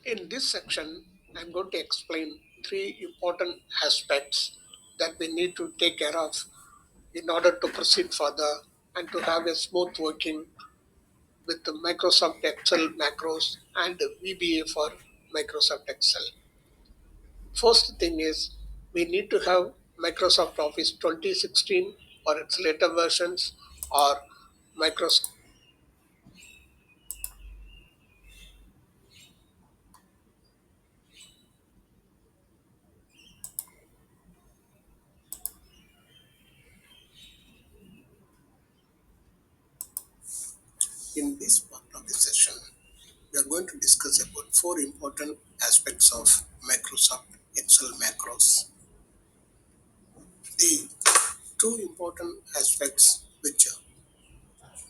In this section, I'm going to explain three important aspects that we need to take care of in order to proceed further and to have a smooth working with the Microsoft Excel macros and VBA for Microsoft Excel. First thing is we need to have Microsoft Office 2016 or its later versions or Microsoft in this part of the session. We are going to discuss about four important aspects of Microsoft Excel macros. The two important aspects which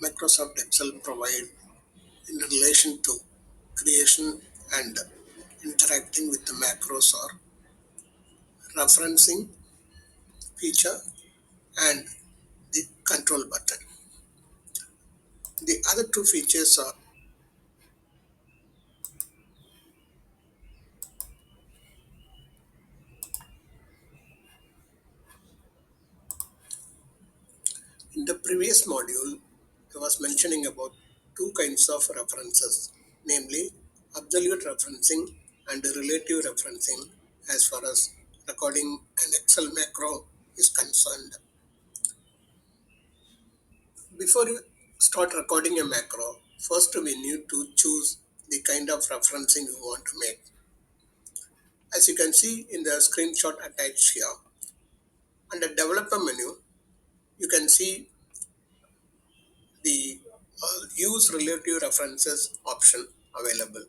Microsoft Excel provide in relation to creation and interacting with the macros are referencing feature and the control button. The other two features are in the previous module, I was mentioning about two kinds of references, namely absolute referencing and relative referencing as far as recording an Excel macro is concerned. Before you start recording a macro, first we need to choose the kind of referencing you want to make. As you can see in the screenshot attached here, under developer menu, you can see the use relative references option available.